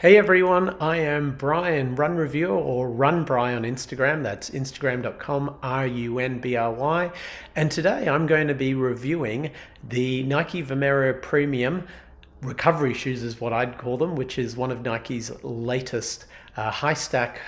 Hey everyone, I am Brian, Run Reviewer or Run Bry on Instagram. That's instagram.com, RUNBRY. And today I'm going to be reviewing the Nike Vomero Premium recovery shoes is what I'd call them, which is one of Nike's latest high stack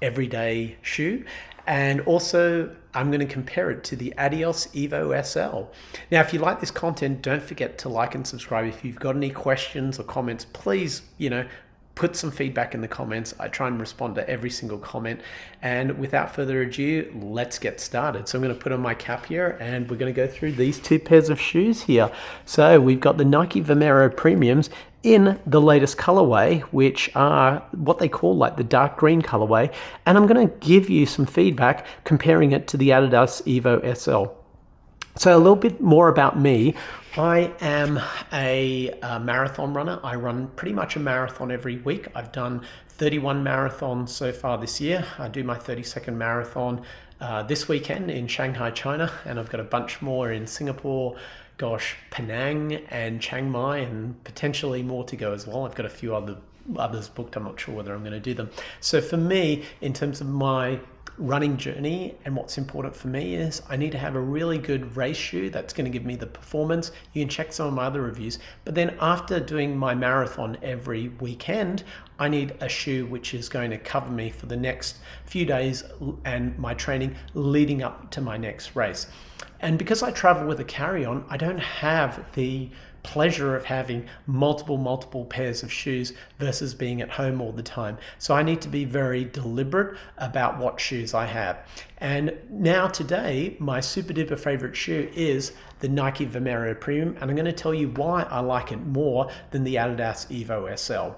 everyday shoe. And also I'm going to compare it to the Adidas Evo SL. Now, if you like this content, don't forget to like and subscribe. If you've got any questions or comments, please, put some feedback in the comments. I try and respond to every single comment. And without further ado, let's get started. So I'm going to put on my cap here and we're going to go through these two pairs of shoes here. So we've got the Nike Vomero Premiums in the latest colorway, which are what they call like the dark green colorway. And I'm going to give you some feedback comparing it to the Adidas Evo SL. So a little bit more about me. I am a marathon runner. I run pretty much a marathon every week. I've done 31 marathons so far this year. I do my 32nd marathon this weekend in Shanghai, China, and I've got a bunch more in Singapore, Penang and Chiang Mai, and potentially more to go as well. I've got a few others booked. I'm not sure whether I'm going to do them. So for me, in terms of my running journey, and what's important for me is I need to have a really good race shoe that's going to give me the performance. You can check some of my other reviews, but then after doing my marathon every weekend, I need a shoe which is going to cover me for the next few days and my training leading up to my next race. And because I travel with a carry-on, I don't have the pleasure of having multiple pairs of shoes versus being at home all the time. So I need to be very deliberate about what shoes I have. And now today, my super duper favorite shoe is the Nike Vomero Premium, and I'm going to tell you why I like it more than the Adidas Evo SL.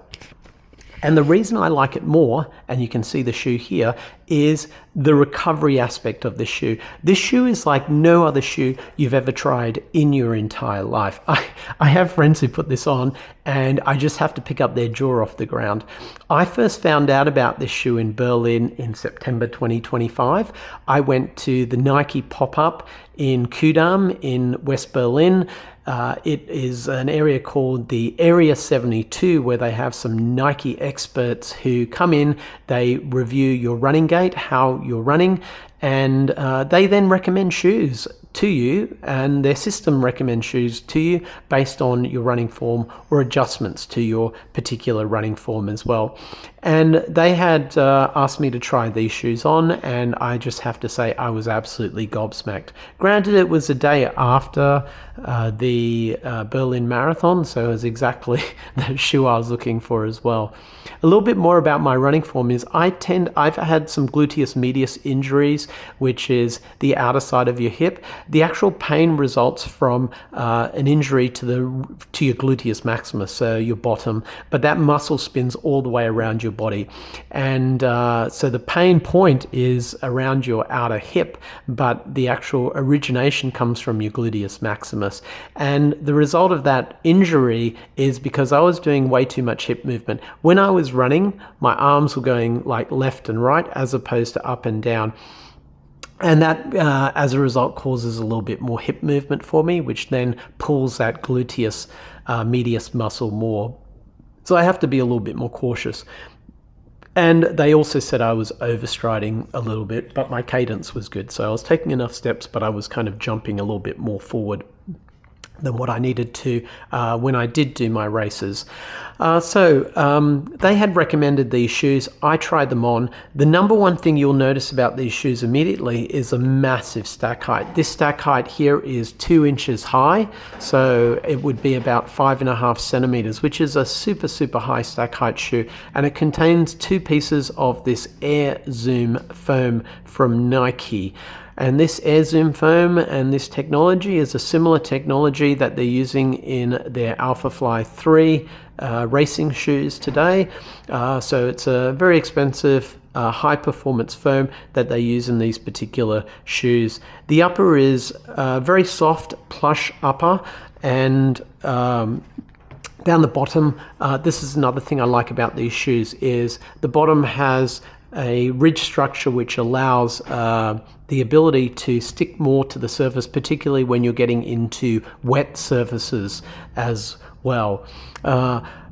And the reason I like it more, and you can see the shoe here, is the recovery aspect of the shoe. This shoe is like no other shoe you've ever tried in your entire life. I have friends who put this on and I just have to pick up their jaw off the ground. I first found out about this shoe in Berlin in September 2025. I went to the Nike pop-up in Kudamm in West Berlin. It is an area called the Area 72 where they have some Nike experts who come in, they review your running gait, how you're running, and they then recommend shoes to you, and their system recommends shoes to you based on your running form or adjustments to your particular running form as well. And they had asked me to try these shoes on, and I just have to say I was absolutely gobsmacked. Granted, it was a day after the Berlin Marathon, so it was exactly the shoe I was looking for as well. A little bit more about my running form is I've had some gluteus medius injuries, which is the outer side of your hip. The actual pain results from an injury to your gluteus maximus, so your bottom, but that muscle spins all the way around your body. And so the pain point is around your outer hip, but the actual origination comes from your gluteus maximus. And the result of that injury is because I was doing way too much hip movement. When I was running, my arms were going like left and right as opposed to up and down. And that, as a result, causes a little bit more hip movement for me, which then pulls that gluteus medius muscle more. So I have to be a little bit more cautious. And they also said I was overstriding a little bit, but my cadence was good. So I was taking enough steps, but I was kind of jumping a little bit more forward than what I needed to when I did do my races. They had recommended these shoes. I tried them on. The number one thing you'll notice about these shoes immediately is a massive stack height. This stack height here is 2 inches high, so it would be about 5.5 centimeters, which is a super high stack height shoe, and it contains 2 pieces of this Air Zoom foam from Nike. And this Air Zoom foam and this technology is a similar technology that they're using in their Alpha Fly 3 racing shoes today. So it's a very expensive high performance foam that they use in these particular shoes. The upper is very soft, plush upper, and down the bottom, this is another thing I like about these shoes, is the bottom has a ridge structure which allows the ability to stick more to the surface, particularly when you're getting into wet surfaces as well.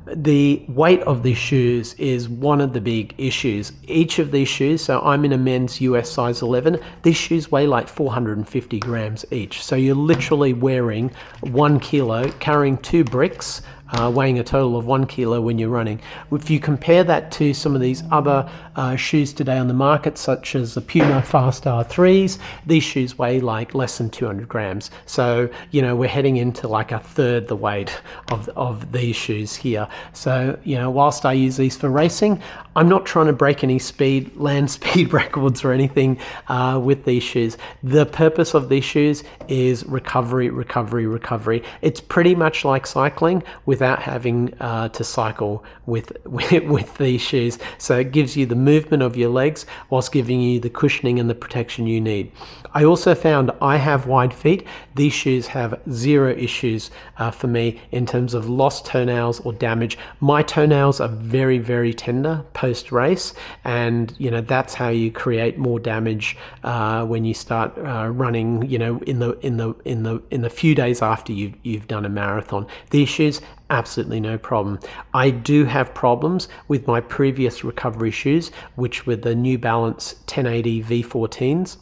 The weight of these shoes is one of the big issues. Each of these shoes, so I'm in a men's US size 11, these shoes weigh like 450 grams each. So you're literally wearing 1 kilo, carrying 2 bricks, weighing a total of 1 kilo when you're running. If you compare that to some of these other shoes today on the market, such as the Puma Fast R3s, these shoes weigh like less than 200 grams. So, you know, we're heading into like a third the weight of these shoes here. So, you know, whilst I use these for racing, I'm not trying to break any land speed records or anything with these shoes. The purpose of these shoes is recovery, recovery, recovery. It's pretty much like cycling without having to cycle with these shoes. So it gives you the movement of your legs whilst giving you the cushioning and the protection you need. I also found I have wide feet. These shoes have zero issues for me in terms of lost toenails or damage. My toenails are very, very tender post race, and you know that's how you create more damage when you start running. You know, in the few days after you've done a marathon. These shoes, absolutely no problem. I do have problems with my previous recovery shoes, which were the New Balance 1080 V14s.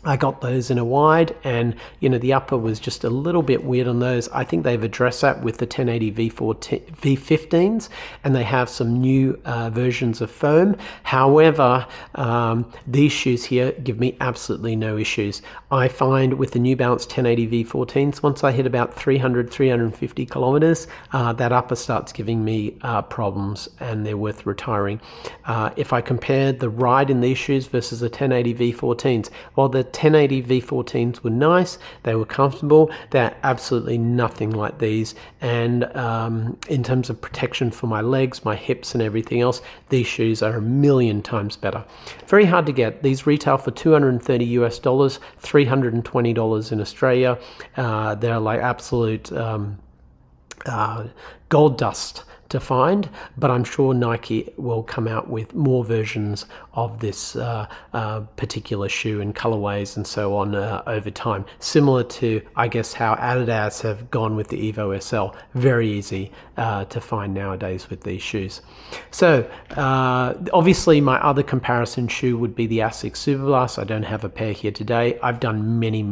I got those in a wide, and you know the upper was just a little bit weird on those. I think they've addressed that with the 1080 V15s, and they have some new versions of foam. However, these shoes here give me absolutely no issues. I find with the New Balance 1080 V14s, once I hit about 350 kilometers, that upper starts giving me problems, and they're worth retiring. If I compare the ride in these shoes versus the 1080 V14s, while the 1080 V14s were nice, they were comfortable, they're absolutely nothing like these. And in terms of protection for my legs, my hips and everything else, these shoes are a million times better. Very hard to get. These retail for $230 US, $320 in Australia. They're like absolute gold dust to find, but I'm sure Nike will come out with more versions of this particular shoe in colorways and so on over time, similar to I guess how Adidas have gone with the Evo SL. Very easy to find nowadays with these shoes. So obviously my other comparison shoe would be the Asics Superblast. I don't have a pair here today. I've done many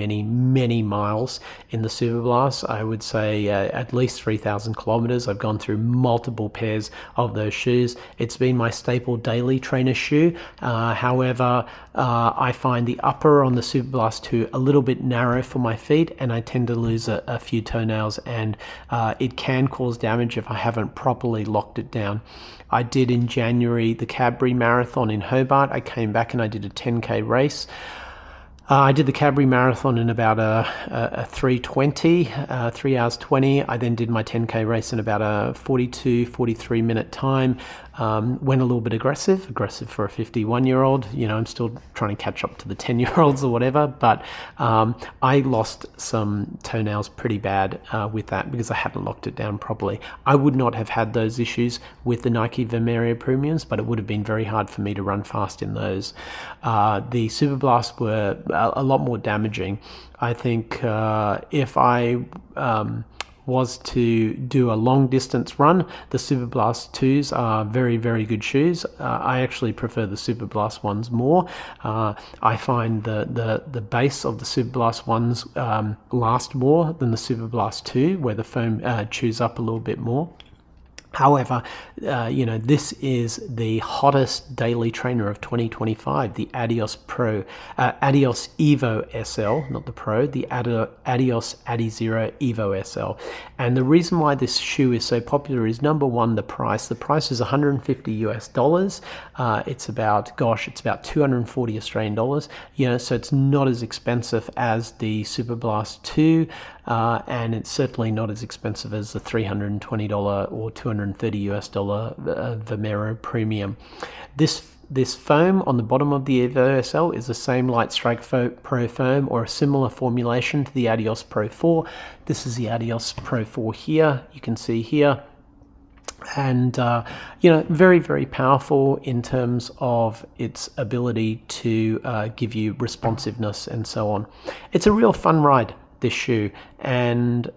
miles in the Superblast. I would say at least 3,000 kilometers. I've gone through multiple pairs of those shoes. It's been my staple daily trainer shoe. However, I find the upper on the Superblast 2 a little bit narrow for my feet, and I tend to lose a few toenails, and it can cause damage if I haven't properly locked it down. I did in January the Cadbury Marathon in Hobart. I came back and I did a 10K race. I did the Cadbury Marathon in about a 3:20, 3 hours 20. I then did my 10K race in about a 42, 43 minute time. Went a little bit aggressive for a 51-year-old. You know, I'm still trying to catch up to the 10-year-olds or whatever, but I lost some toenails pretty bad with that because I hadn't locked it down properly. I would not have had those issues with the Nike Vomero Premiums, but it would have been very hard for me to run fast in those. The Superblast were a lot more damaging. I think if I was to do a long distance run, the Superblast 2s are very good shoes. I actually prefer the Superblast ones more. I find the base of the Superblast ones last more than the Superblast 2, where the foam chews up a little bit more. However, you know, this is the hottest daily trainer of 2025, the Adidas Evo SL, not the Pro, the Adidas Adizero Evo SL. And the reason why this shoe is so popular is, number one, the price. The price is $150 US. It's about 240 Australian dollars. You know, so it's not as expensive as the Superblast 2. And it's certainly not as expensive as the $320 or $230 US Vomero Premium. This foam on the bottom of the Evo SL is the same Light Strike Pro foam, or a similar formulation to the Adios Pro 4. This is the Adios Pro 4 here, you can see here. And you know, very powerful in terms of its ability to give you responsiveness and so on. It's a real fun ride, this shoe, and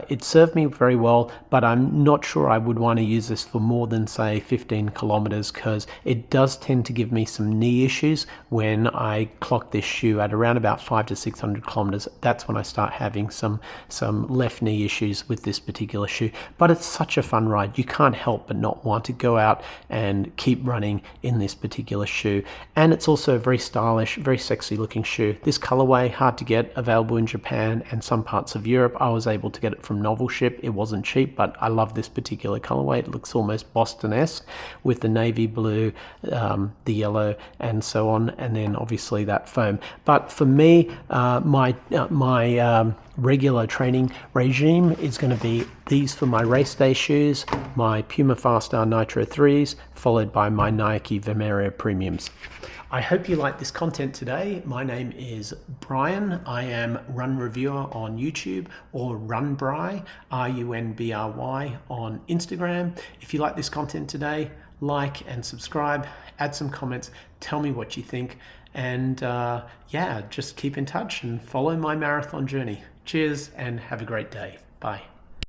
it served me very well, but I'm not sure I would want to use this for more than say 15 kilometers, because it does tend to give me some knee issues when I clock this shoe at around about 500 to 600 kilometers. That's when I start having some left knee issues with this particular shoe. But it's such a fun ride. You can't help but not want to go out and keep running in this particular shoe. And it's also a very stylish, very sexy looking shoe. This colorway, hard to get, available in Japan and some parts of Europe. I was able to get it from Novel Ship. It wasn't cheap, but I love this particular colorway. It looks almost Boston-esque with the navy blue, the yellow, and so on, and then obviously that foam. But for me, my regular training regime is going to be these for my race day shoes, my Puma Farstar Nitro 3s, followed by my Nike Vomero Premiums. I hope you like this content today. My name is Brian. I am Run Reviewer on YouTube, or Runbry, R-U-N-B-R-Y, on Instagram. If you like this content today, like and subscribe, add some comments, tell me what you think, and yeah, just keep in touch and follow my marathon journey. Cheers and have a great day. Bye.